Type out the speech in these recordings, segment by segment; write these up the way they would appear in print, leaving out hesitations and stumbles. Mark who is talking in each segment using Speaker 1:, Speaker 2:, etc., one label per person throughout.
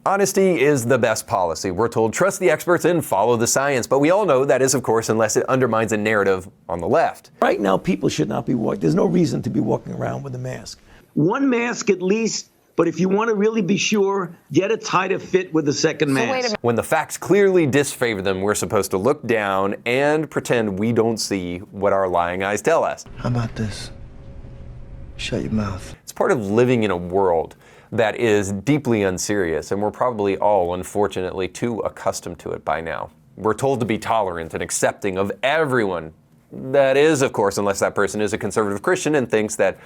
Speaker 1: Honesty is the best policy. We're told trust the experts and follow the science, but we all know that is, of course, unless it undermines a narrative on the left.
Speaker 2: Right now, people should not be walking. There's no reason to be walking around with a mask.
Speaker 3: One mask at least, but if you want to really be sure, get a tighter fit with the second mask.
Speaker 1: When the facts clearly disfavor them, we're supposed to look down and pretend we don't see what our lying eyes tell us.
Speaker 4: How about this? Shut your mouth.
Speaker 1: It's part of living in a world that is deeply unserious, and we're probably all, unfortunately, too accustomed to it by now. We're told to be tolerant and accepting of everyone. That is, of course, unless that person is a conservative Christian and thinks that,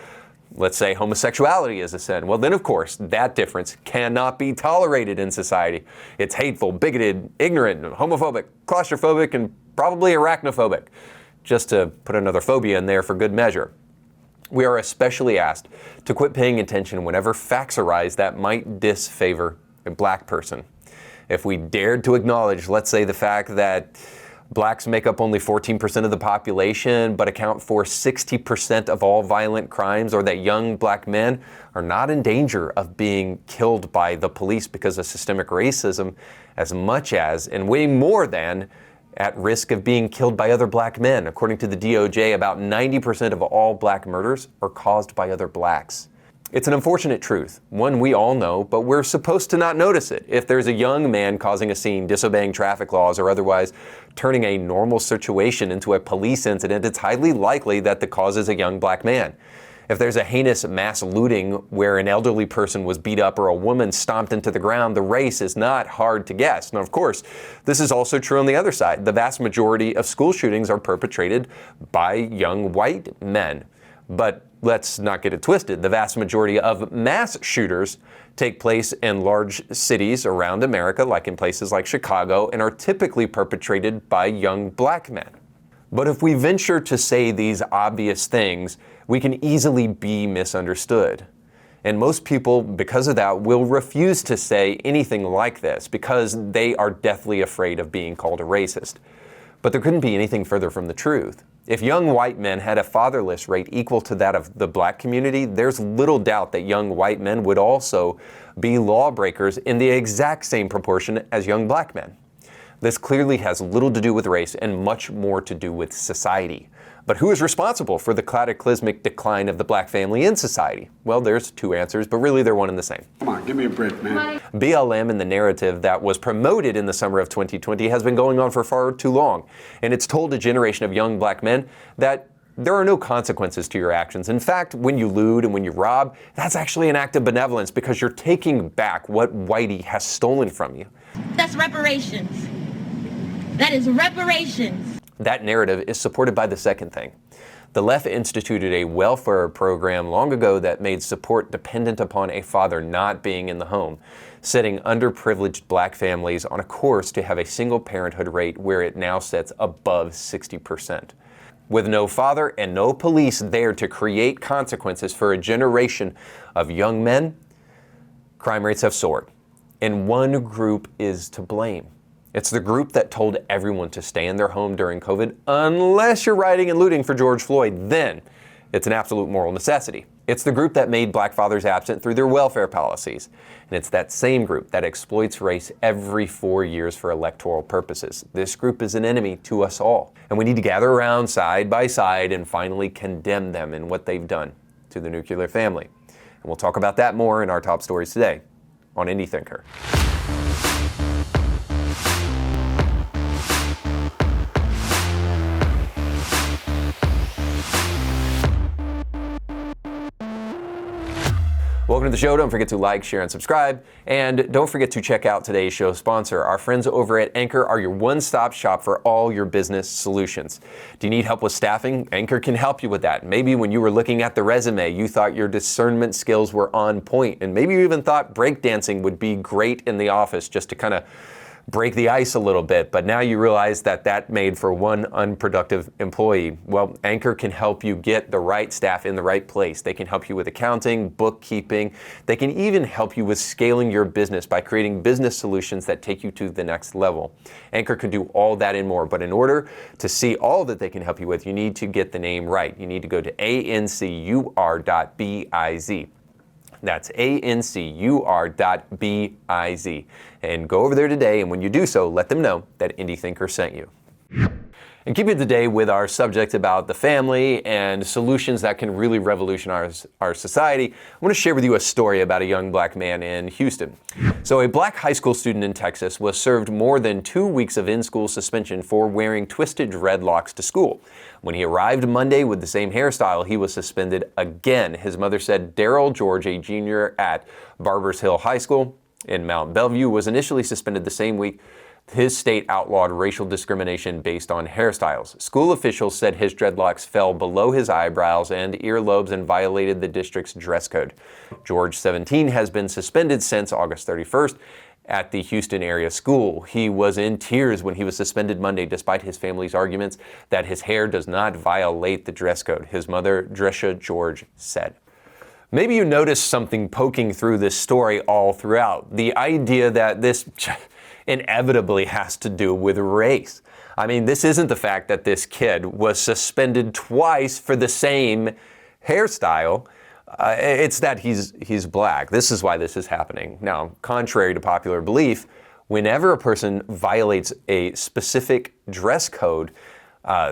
Speaker 1: let's say, homosexuality is a sin. Well, then, of course, that difference cannot be tolerated in society. It's hateful, bigoted, ignorant, homophobic, claustrophobic, and probably arachnophobic, just to put another phobia in there for good measure. We are especially asked to quit paying attention whenever facts arise that might disfavor a black person. If we dared to acknowledge, let's say, the fact that blacks make up only 14% of the population but account for 60% of all violent crimes, or that young black men are not in danger of being killed by the police because of systemic racism as much as, and way more than, at risk of being killed by other black men. According to the DOJ, about 90% of all black murders are caused by other blacks. It's an unfortunate truth, one we all know, but we're supposed to not notice it. If there's a young man causing a scene, disobeying traffic laws, or otherwise turning a normal situation into a police incident, it's highly likely that the cause is a young black man. If there's a heinous mass looting where an elderly person was beat up or a woman stomped into the ground, the race is not hard to guess. Now, of course, this is also true on the other side. The vast majority of school shootings are perpetrated by young white men. But let's not get it twisted. The vast majority of mass shooters take place in large cities around America, like in places like Chicago, and are typically perpetrated by young black men. But if we venture to say these obvious things, we can easily be misunderstood. And most people, because of that, will refuse to say anything like this because they are deathly afraid of being called a racist. But there couldn't be anything further from the truth. If young white men had a fatherless rate equal to that of the black community, there's little doubt that young white men would also be lawbreakers in the exact same proportion as young black men. This clearly has little to do with race and much more to do with society. But who is responsible for the cataclysmic decline of the black family in society? Well, there's two answers, but really they're one and the same.
Speaker 5: Come on, give me a break, man.
Speaker 1: BLM and the narrative that was promoted in the summer of 2020 has been going on for far too long. And it's told a generation of young black men that there are no consequences to your actions. In fact, when you loot and when you rob, that's actually an act of benevolence because you're taking back what Whitey has stolen from you.
Speaker 6: That's reparations. That is reparations.
Speaker 1: That narrative is supported by the second thing. The left instituted a welfare program long ago that made support dependent upon a father not being in the home, setting underprivileged black families on a course to have a single parenthood rate where it now sits above 60%. With no father and no police there to create consequences for a generation of young men, crime rates have soared. And one group is to blame. It's the group that told everyone to stay in their home during COVID unless you're rioting and looting for George Floyd. Then it's an absolute moral necessity. It's the group that made black fathers absent through their welfare policies. And it's that same group that exploits race every 4 years for electoral purposes. This group is an enemy to us all. And we need to gather around side by side and finally condemn them in what they've done to the nuclear family. And we'll talk about that more in our top stories today on Indie Thinker. Welcome to the show. Don't forget to like, share, and subscribe. And don't forget to check out today's show sponsor. Our friends over at Ancur are your one-stop shop for all your business solutions. Do you need help with staffing? Ancur can help you with that. Maybe when you were looking at the resume, you thought your discernment skills were on point, and maybe you even thought breakdancing would be great in the office just to kind of break the ice a little bit, but now you realize that that made for one unproductive employee. Well, Ancur can help you get the right staff in the right place. They can help you with accounting, bookkeeping. They can even help you with scaling your business by creating business solutions that take you to the next level. Ancur can do all that and more, but in order to see all that they can help you with, you need to get the name right. You need to go to Ancur.biz. That's Ancur.biz. And go over there today, and when you do so, let them know that Indie Thinker sent you. And keep it today with our subject about the family and solutions that can really revolutionize our society. I want to share with you a story about a young black man in Houston. So a black high school student in Texas was served more than 2 weeks of in-school suspension for wearing twisted dreadlocks to school. When he arrived Monday with the same hairstyle, he was suspended again. His mother said Daryl George, a junior at Barbers Hill High School in Mount Bellevue, was initially suspended the same week his state outlawed racial discrimination based on hairstyles. School officials said his dreadlocks fell below his eyebrows and earlobes and violated the district's dress code. George, 17, has been suspended since August 31st at the Houston area school. He was in tears when he was suspended Monday, despite his family's arguments that his hair does not violate the dress code, his mother, Dresha George, said. Maybe you noticed something poking through this story all throughout. The idea that this inevitably has to do with race. I mean, this isn't the fact that this kid was suspended twice for the same hairstyle. It's that he's black. This is why this is happening. Now, contrary to popular belief, whenever a person violates a specific dress code,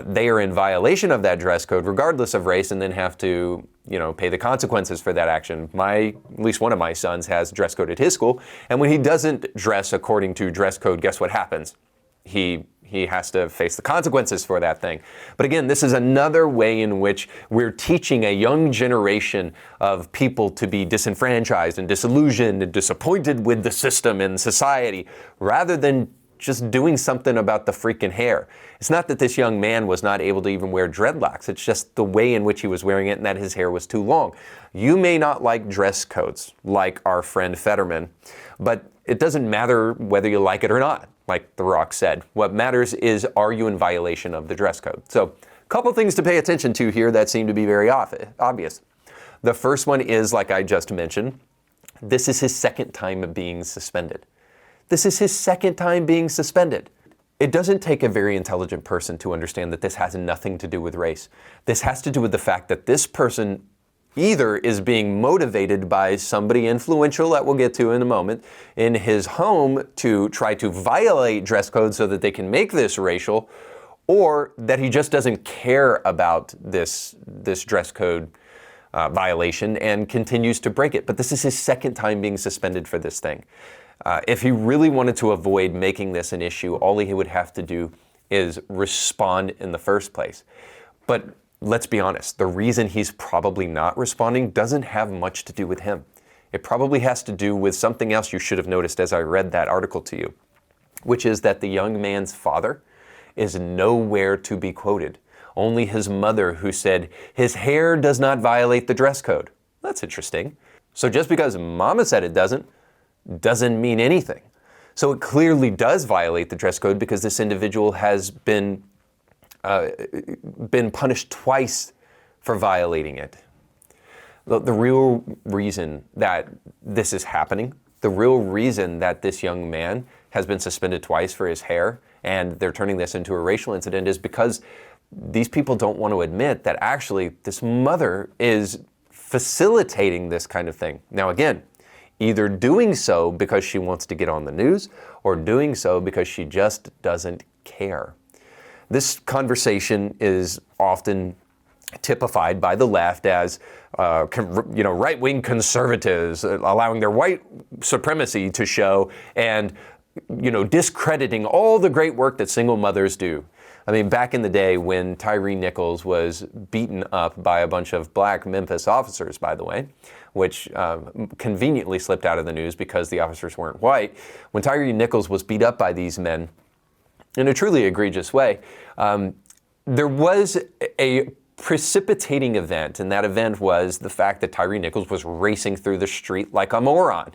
Speaker 1: they are in violation of that dress code regardless of race and then have to, pay the consequences for that action. At least one of my sons has dress code at his school, and when he doesn't dress according to dress code, guess what happens? He has to face the consequences for that thing. But again, this is another way in which we're teaching a young generation of people to be disenfranchised and disillusioned and disappointed with the system and society, rather than just doing something about the freaking hair. It's not that this young man was not able to even wear dreadlocks. It's just the way in which he was wearing it and that his hair was too long. You may not like dress codes like our friend Fetterman, but it doesn't matter whether you like it or not, like The Rock said. What matters is, are you in violation of the dress code? So, a couple things to pay attention to here that seem to be very obvious. The first one is, like I just mentioned, this is his second time being suspended. This is his second time being suspended. It doesn't take a very intelligent person to understand that this has nothing to do with race. This has to do with the fact that this person either is being motivated by somebody influential that we'll get to in a moment in his home to try to violate dress code so that they can make this racial, or that he just doesn't care about this dress code violation and continues to break it. But this is his second time being suspended for this thing. If he really wanted to avoid making this an issue, all he would have to do is respond in the first place. But let's be honest, the reason he's probably not responding doesn't have much to do with him. It probably has to do with something else you should have noticed as I read that article to you, which is that the young man's father is nowhere to be quoted. Only his mother, who said his hair does not violate the dress code. That's interesting. So just because mama said it doesn't mean anything. So it clearly does violate the dress code because this individual has been punished twice for violating it. The real reason that this is happening, the real reason that this young man has been suspended twice for his hair and they're turning this into a racial incident, is because these people don't want to admit that actually this mother is facilitating this kind of thing. Now again, either doing so because she wants to get on the news or doing so because she just doesn't care. This conversation is often typified by the left as right-wing conservatives allowing their white supremacy to show and discrediting all the great work that single mothers do. I mean, back in the day when Tyree Nichols was beaten up by a bunch of black Memphis officers, by the way, which conveniently slipped out of the news because the officers weren't white. When Tyree Nichols was beat up by these men in a truly egregious way, there was a precipitating event, and that event was the fact that Tyree Nichols was racing through the street like a moron.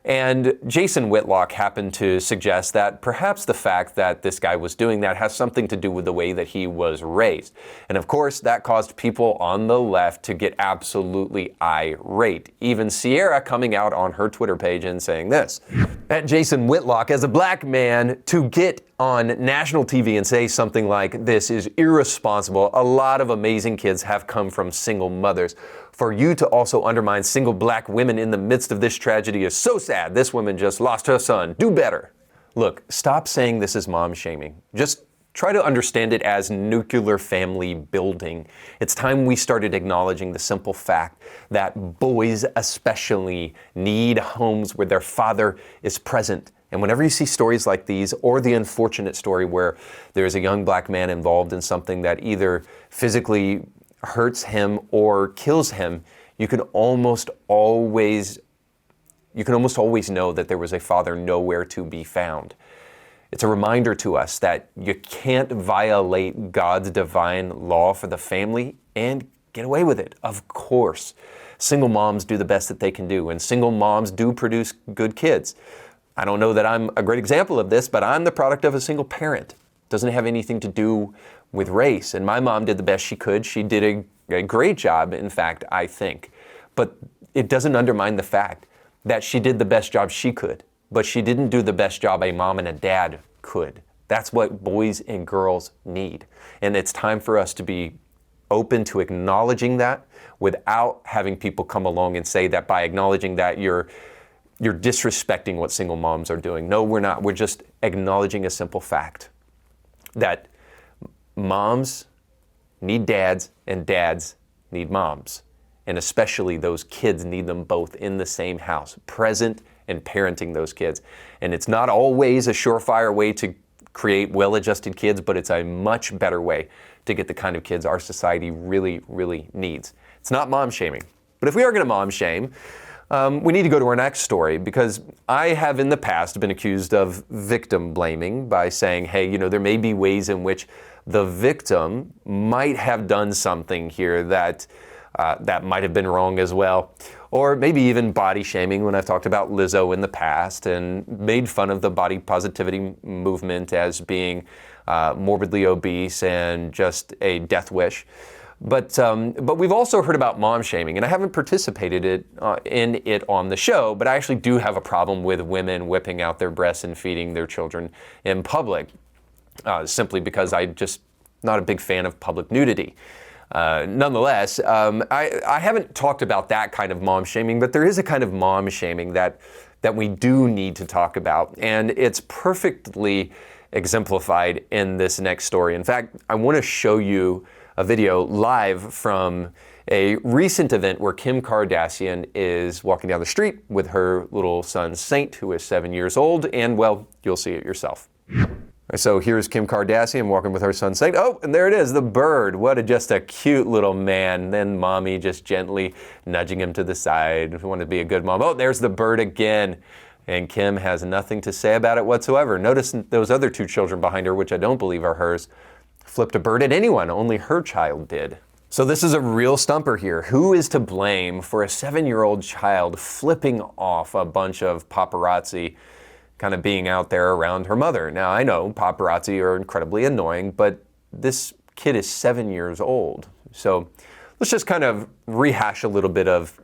Speaker 1: And Jason Whitlock happened to suggest that perhaps the fact that this guy was doing that has something to do with the way that he was raised. And of course, that caused people on the left to get absolutely irate. Even Sierra coming out on her Twitter page and saying this. At Jason Whitlock, as a black man, to get on national TV and say something like this is irresponsible. A lot of amazing kids have come from single mothers. For you to also undermine single black women in the midst of this tragedy is so sad. This woman just lost her son. Do better. Look, stop saying this is mom shaming. Just try to understand it as nuclear family building. It's time we started acknowledging the simple fact that boys especially need homes where their father is present. And whenever you see stories like these, or the unfortunate story where there's a young black man involved in something that either physically hurts him or kills him, you can almost always know that there was a father nowhere to be found. It's a reminder to us that you can't violate God's divine law for the family and get away with it. Of course, single moms do the best that they can do, and single moms do produce good kids. I don't know that I'm a great example of this, but I'm the product of a single parent. It doesn't have anything to do with race. And my mom did the best she could. She did a great job, in fact, I think. But it doesn't undermine the fact that she did the best job she could, but she didn't do the best job a mom and a dad could. That's what boys and girls need. And it's time for us to be open to acknowledging that without having people come along and say that by acknowledging that you're disrespecting what single moms are doing. No, we're not. We're just acknowledging a simple fact that moms need dads and dads need moms. And especially those kids need them both in the same house, present and parenting those kids. And it's not always a surefire way to create well-adjusted kids, but it's a much better way to get the kind of kids our society really, really needs. It's not mom shaming. But if we are going to mom shame, we need to go to our next story, because I have in the past been accused of victim blaming by saying, hey, there may be ways in which the victim might have done something here that might have been wrong as well. Or maybe even body shaming when I've talked about Lizzo in the past and made fun of the body positivity movement as being morbidly obese and just a death wish. But we've also heard about mom shaming, and I haven't participated in it on the show, but I actually do have a problem with women whipping out their breasts and feeding their children in public, simply because I'm just not a big fan of public nudity. Nonetheless, I haven't talked about that kind of mom shaming, but there is a kind of mom shaming that we do need to talk about, and it's perfectly exemplified in this next story. In fact, I want to show you a video live from a recent event where Kim Kardashian is walking down the street with her little son Saint, who is 7 years old, and well, you'll see it yourself. So here's Kim Kardashian walking with her son Saint. Oh, and there it is, the bird. Just a cute little man. Then mommy just gently nudging him to the side. If you want to be a good mom. Oh, there's the bird again. And Kim has nothing to say about it whatsoever. Notice those other two children behind her, which I don't believe are hers, flipped a bird at anyone. Only her child did. So this is a real stumper here. Who is to blame for a 7-year-old child flipping off a bunch of paparazzi kind of being out there around her mother? Now, I know paparazzi are incredibly annoying, but this kid is 7 years old. So let's just kind of rehash a little bit of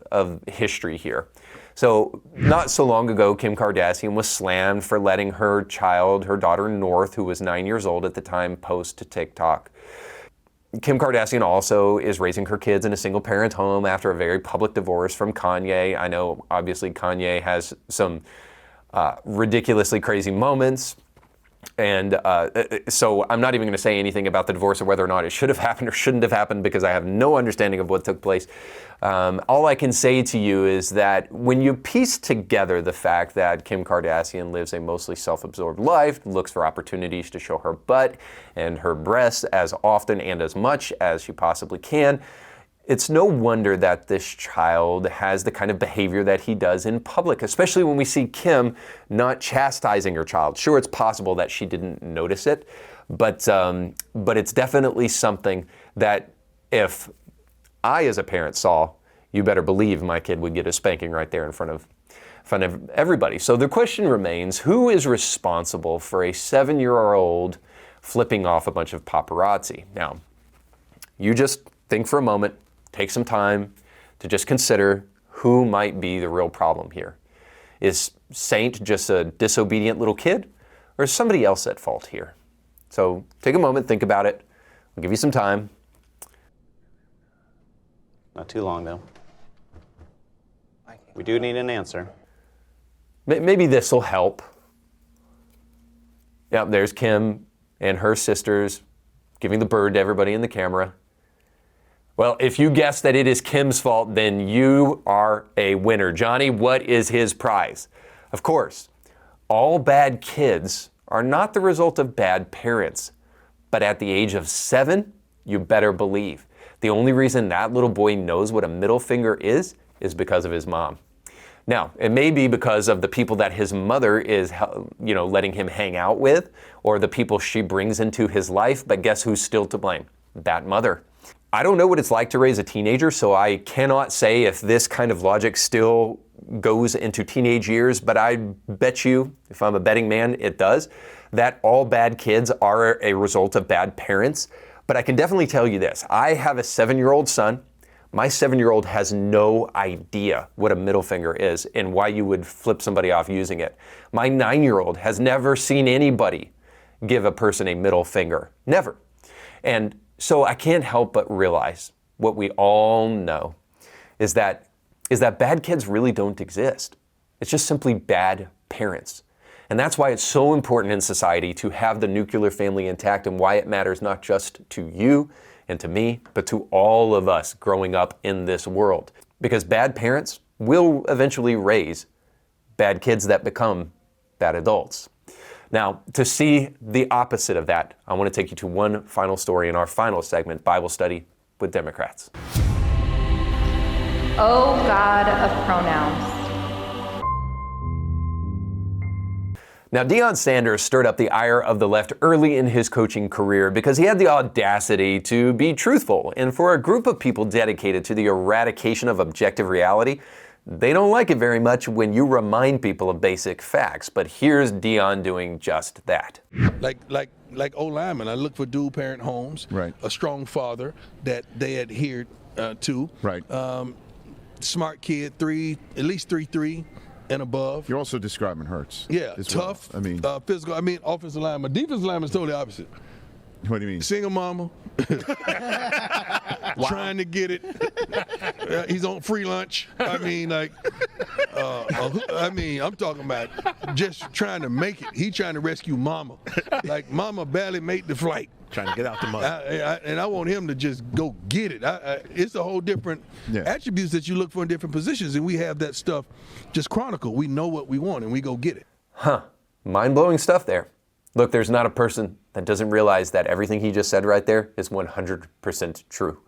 Speaker 1: history here. So not so long ago, Kim Kardashian was slammed for letting her child, her daughter North, who was 9 years old at the time, post to TikTok. Kim Kardashian also is raising her kids in a single-parent home after a very public divorce from Kanye. I know, obviously, Kanye has some ridiculously crazy moments. And so I'm not even going to say anything about the divorce or whether or not it should have happened or shouldn't have happened, because I have no understanding of what took place. All I can say to you is that when you piece together the fact that Kim Kardashian lives a mostly self-absorbed life, looks for opportunities to show her butt and her breasts as often and as much as she possibly can, it's no wonder that this child has the kind of behavior that he does in public, especially when we see Kim not chastising her child. Sure, it's possible that she didn't notice it, but it's definitely something that if I as a parent saw, you better believe my kid would get a spanking right there in front of everybody. So the question remains, who is responsible for a 7-year-old flipping off a bunch of paparazzi? Now, you just think for a moment, take some time to just consider who might be the real problem here. Is Saint just a disobedient little kid, or is somebody else at fault here? So take a moment, think about it. I'll give you some time.
Speaker 5: Not too long, though. We do need an answer.
Speaker 1: Maybe this will help. Yep, there's Kim and her sisters giving the bird to everybody in the camera. Well, if you guess that it is Kim's fault, then you are a winner. Johnny, what is his prize? Of course, all bad kids are not the result of bad parents. But at the age of 7, you better believe the only reason that little boy knows what a middle finger is because of his mom. Now, it may be because of the people that his mother is, letting him hang out with, or the people she brings into his life, but guess who's still to blame? That mother. I don't know what it's like to raise a teenager, so I cannot say if this kind of logic still goes into teenage years, but I bet you, if I'm a betting man, it does, that all bad kids are a result of bad parents. But I can definitely tell you this. I have a 7-year-old son. My 7-year-old has no idea what a middle finger is and why you would flip somebody off using it. My 9-year-old has never seen anybody give a person a middle finger. Never. And so I can't help but realize what we all know is that bad kids really don't exist. It's just simply bad parents. And that's why it's so important in society to have the nuclear family intact, and why it matters not just to you and to me, but to all of us growing up in this world. Because bad parents will eventually raise bad kids that become bad adults. Now, to see the opposite of that, I want to take you to one final story in our final segment, Bible Study with Democrats.
Speaker 7: Oh, God of pronouns.
Speaker 1: Now, Deion Sanders stirred up the ire of the left early in his coaching career because he had the audacity to be truthful. And for a group of people dedicated to the eradication of objective reality, they don't like it very much when you remind people of basic facts. But here's Deion doing just that.
Speaker 8: Like old linemen, I look for dual parent homes,
Speaker 9: right.
Speaker 8: A strong father that they adhered to,
Speaker 9: right.
Speaker 8: Smart kid, at least 3.3 and above.
Speaker 9: You're also describing Hurts.
Speaker 8: Yeah, tough.
Speaker 9: Well. I mean,
Speaker 8: physical. I mean, offensive lineman. Defensive lineman is totally opposite.
Speaker 9: What do you mean?
Speaker 8: Single mama. Trying to get it. He's on free lunch. I mean, I'm talking about just trying to make it. He trying to rescue mama. Like mama barely made the flight.
Speaker 9: Trying to get out the mud.
Speaker 8: And I want him to just go get it. It's a whole different attributes that you look for in different positions, and we have that stuff just chronicled. We know what we want, and we go get it.
Speaker 1: Huh. Mind-blowing stuff there. Look, there's not a person that doesn't realize that everything he just said right there is 100% true.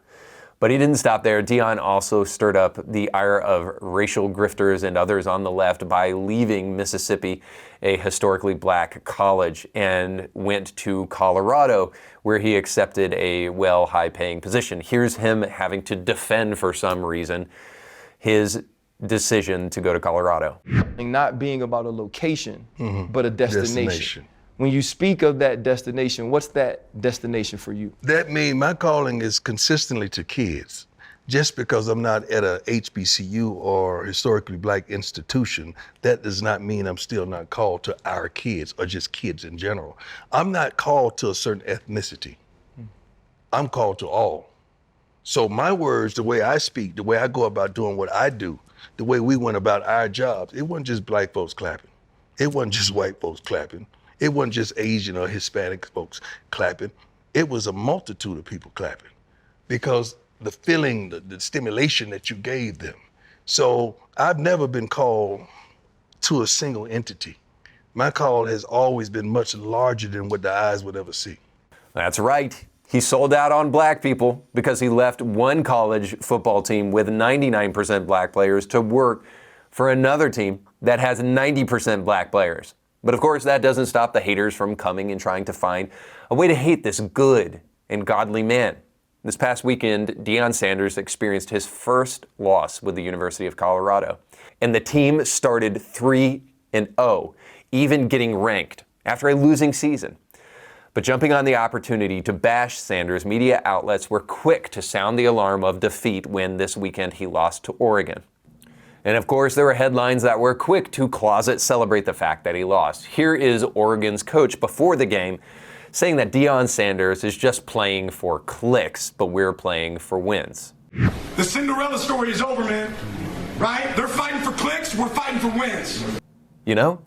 Speaker 1: But he didn't stop there. Deion also stirred up the ire of racial grifters and others on the left by leaving Mississippi, a historically black college, and went to Colorado, where he accepted a high-paying position. Here's him having to defend, for some reason, his decision to go to Colorado.
Speaker 10: Not being about a location, but a destination. When you speak of that destination, what's that destination for you?
Speaker 8: That means my calling is consistently to kids. Just because I'm not at a HBCU or historically black institution, that does not mean I'm still not called to our kids or just kids in general. I'm not called to a certain ethnicity. I'm called to all. So my words, the way I speak, the way I go about doing what I do, the way we went about our jobs, it wasn't just black folks clapping. It wasn't just white folks clapping. It wasn't just Asian or Hispanic folks clapping. It was a multitude of people clapping because the feeling, the stimulation that you gave them. So I've never been called to a single entity. My call has always been much larger than what the eyes would ever see.
Speaker 1: That's right. He sold out on black people because he left one college football team with 99% black players to work for another team that has 90% black players. But of course, that doesn't stop the haters from coming and trying to find a way to hate this good and godly man. This past weekend, Deion Sanders experienced his first loss with the University of Colorado. And the team started 3-0, even getting ranked after a losing season. But jumping on the opportunity to bash Sanders, media outlets were quick to sound the alarm of defeat when this weekend he lost to Oregon. And of course, there were headlines that were quick to closet celebrate the fact that he lost. Here is Oregon's coach before the game saying that Deion Sanders is just playing for clicks, but we're playing for wins.
Speaker 11: The Cinderella story is over, man.
Speaker 5: right? They're fighting for clicks, we're fighting for wins.
Speaker 1: You know,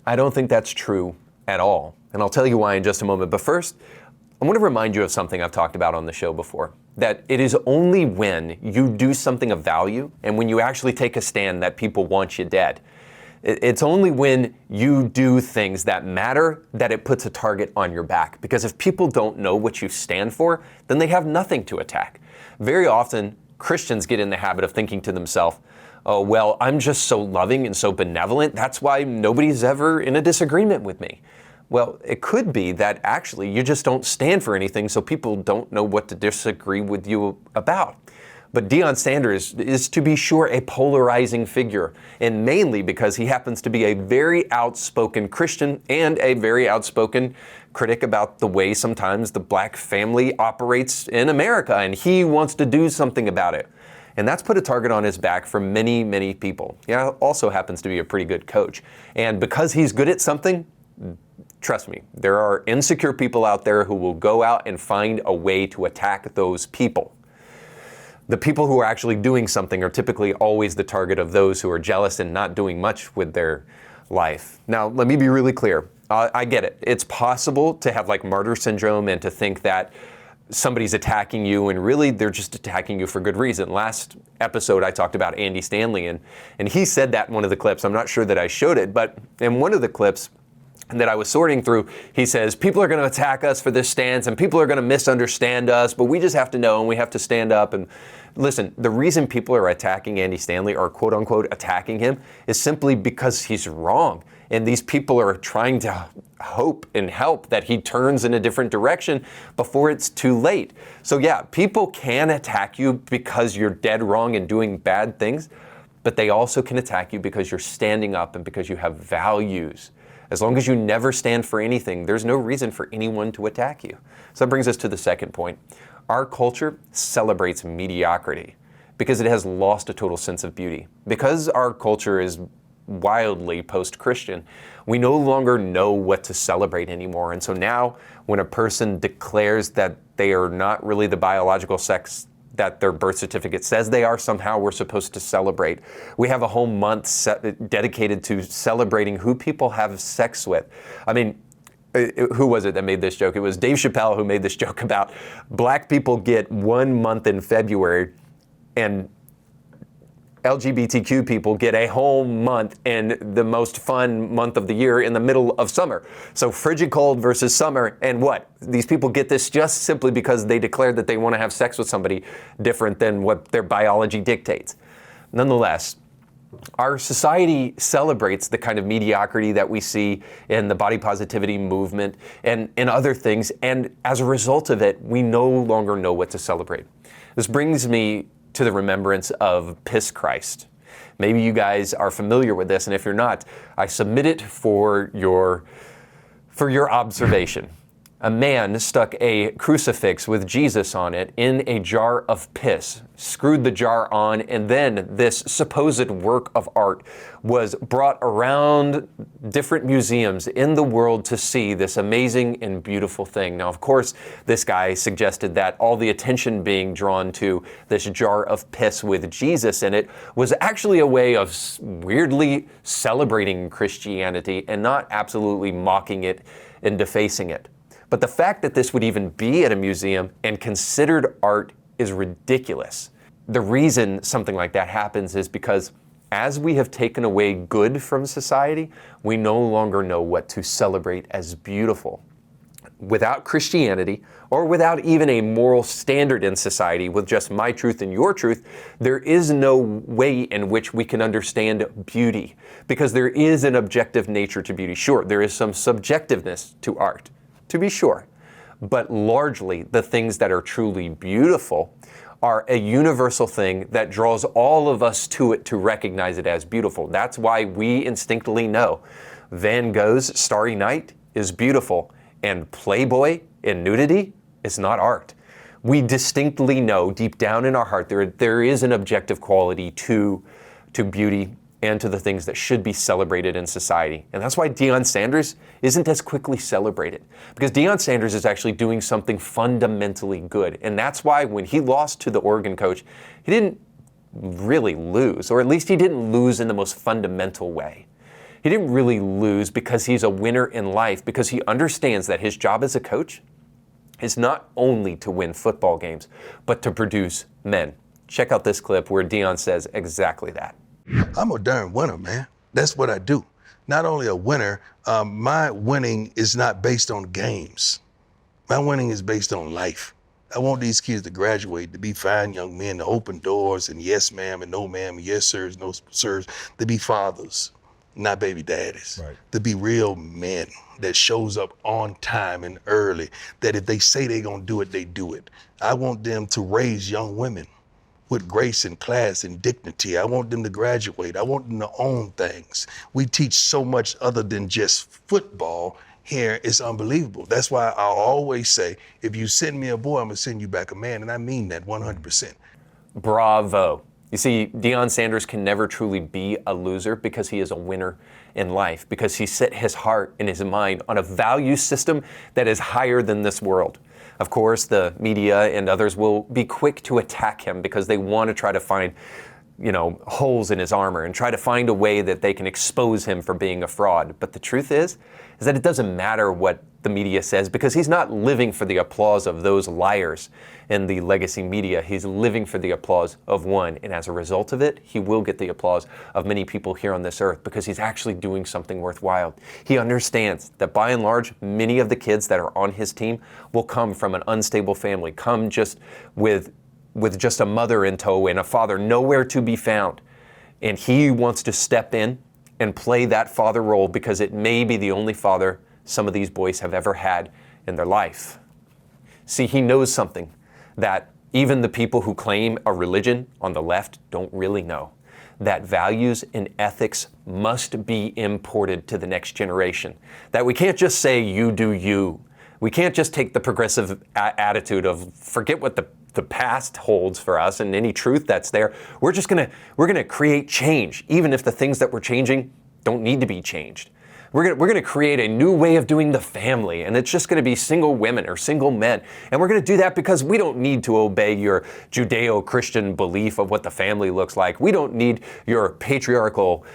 Speaker 1: I don't think that's true at all. And I'll tell you why in just a moment. But first, I want to remind you of something I've talked about on the show before, that it is only when you do something of value and when you actually take a stand that people want you dead. It's only when you do things that matter that it puts a target on your back. Because if people don't know what you stand for, then they have nothing to attack. Very often, Christians get in the habit of thinking to themselves, oh, well, I'm just so loving and so benevolent, that's why nobody's ever in a disagreement with me. Well, it could be that actually you just don't stand for anything, so people don't know what to disagree with you about. But Deion Sanders is, to be sure, a polarizing figure, and mainly because he happens to be a very outspoken Christian and a very outspoken critic about the way sometimes the black family operates in America, and he wants to do something about it. And that's put a target on his back for many, many people. He also happens to be a pretty good coach. And because he's good at something, trust me, there are insecure people out there who will go out and find a way to attack those people. The people who are actually doing something are typically always the target of those who are jealous and not doing much with their life. Now, let me be really clear. I get it. It's possible to have like martyr syndrome and to think that somebody's attacking you and really they're just attacking you for good reason. Last episode I talked about Andy Stanley and he said that in one of the clips. I'm not sure that I showed it, but in one of the clips that I was sorting through, he says, people are going to attack us for this stance and people are going to misunderstand us, but we just have to know and we have to stand up. And listen, the reason people are attacking Andy Stanley or quote unquote attacking him is simply because he's wrong. And these people are trying to hope and help that he turns in a different direction before it's too late. So yeah, people can attack you because you're dead wrong and doing bad things, but they also can attack you because you're standing up and because you have values. As long as you never stand for anything, there's no reason for anyone to attack you. So that brings us to the second point. Our culture celebrates mediocrity because it has lost a total sense of beauty. Because our culture is wildly post-Christian, we no longer know what to celebrate anymore. And so now when a person declares that they are not really the biological sex that their birth certificate says they are, somehow we're supposed to celebrate. We have a whole month dedicated to celebrating who people have sex with. I mean, who was it that made this joke? It was Dave Chappelle who made this joke about black people get 1 month in February and LGBTQ people get a whole month in the most fun month of the year in the middle of summer. So frigid cold versus summer, and what? These people get this just simply because they declared that they want to have sex with somebody different than what their biology dictates. Nonetheless, our society celebrates the kind of mediocrity that we see in the body positivity movement and in other things, and as a result of it, we no longer know what to celebrate. This brings me to the remembrance of Piss Christ. Maybe you guys are familiar with this, and if you're not, I submit it for your observation. A man stuck a crucifix with Jesus on it in a jar of piss, screwed the jar on, and then this supposed work of art was brought around different museums in the world to see this amazing and beautiful thing. Now, of course, this guy suggested that all the attention being drawn to this jar of piss with Jesus in it was actually a way of weirdly celebrating Christianity and not absolutely mocking it and defacing it. But the fact that this would even be at a museum and considered art is ridiculous. The reason something like that happens is because as we have taken away good from society, we no longer know what to celebrate as beautiful. Without Christianity, or without even a moral standard in society, with just my truth and your truth, there is no way in which we can understand beauty, because there is an objective nature to beauty. Sure, there is some subjectiveness to art, to be sure, but largely the things that are truly beautiful are a universal thing that draws all of us to it to recognize it as beautiful. That's why we instinctively know Van Gogh's Starry Night is beautiful and Playboy and nudity is not art. We distinctly know deep down in our heart there is an objective quality to beauty and to the things that should be celebrated in society. And that's why Deion Sanders isn't as quickly celebrated. Because Deion Sanders is actually doing something fundamentally good. And that's why when he lost to the Oregon coach, he didn't really lose, or at least he didn't lose in the most fundamental way. He didn't really lose because he's a winner in life, because he understands that his job as a coach is not only to win football games, but to produce men. Check out this clip where Deion says exactly that.
Speaker 8: I'm a darn winner, man. That's what I do. Not only a winner, my winning is not based on games. My winning is based on life. I want these kids to graduate, to be fine young men, to open doors, and yes ma'am and no ma'am, and yes sirs, no sirs, to be fathers, not baby daddies. Right. To be real men that shows up on time and early, that if they say they're gonna do it, they do it. I want them to raise young women with grace and class and dignity. I want them to graduate. I want them to own things. We teach so much other than just football here. It's unbelievable. That's why I always say, if you send me a boy, I'm gonna send you back a man, and I mean that 100%.
Speaker 1: Bravo. You see, Deion Sanders can never truly be a loser because he is a winner in life, because he set his heart and his mind on a value system that is higher than this world. Of course, the media and others will be quick to attack him because they want to try to find, holes in his armor and try to find a way that they can expose him for being a fraud. But the truth is that it doesn't matter what the media says, because he's not living for the applause of those liars in the legacy media. He's living for the applause of one. And as a result of it, he will get the applause of many people here on this earth, because he's actually doing something worthwhile. He understands that by and large, many of the kids that are on his team will come from an unstable family, come just with just a mother in tow and a father nowhere to be found. And he wants to step in and play that father role, because it may be the only father some of these boys have ever had in their life. See, he knows something that even the people who claim a religion on the left don't really know, that values and ethics must be imported to the next generation. That we can't just say, you do you. We can't just take the progressive attitude of forget what the past holds for us and any truth that's there. We're gonna create change, even if the things that we're changing don't need to be changed. We're gonna create a new way of doing the family, and it's just gonna be single women or single men. And we're gonna do that because we don't need to obey your Judeo-Christian belief of what the family looks like. We don't need your patriarchal,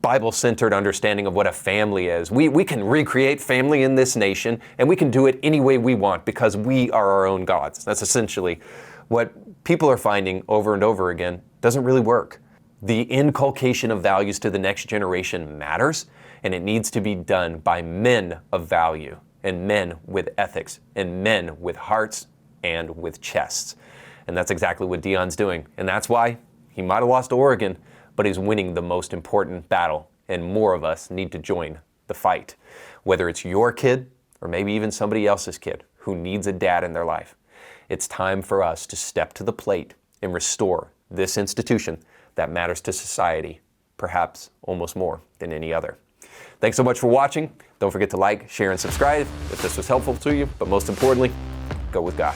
Speaker 1: Bible-centered understanding of what a family is. We can recreate family in this nation, and we can do it any way we want because we are our own gods. That's essentially what people are finding over and over again doesn't really work. The inculcation of values to the next generation matters, and it needs to be done by men of value, and men with ethics, and men with hearts and with chests. And that's exactly what Deion's doing. And that's why he might have lost to Oregon, but he's winning the most important battle, and more of us need to join the fight. Whether it's your kid or maybe even somebody else's kid who needs a dad in their life, it's time for us to step to the plate and restore this institution that matters to society, perhaps almost more than any other. Thanks so much for watching. Don't forget to like, share, and subscribe if this was helpful to you, but most importantly, go with God.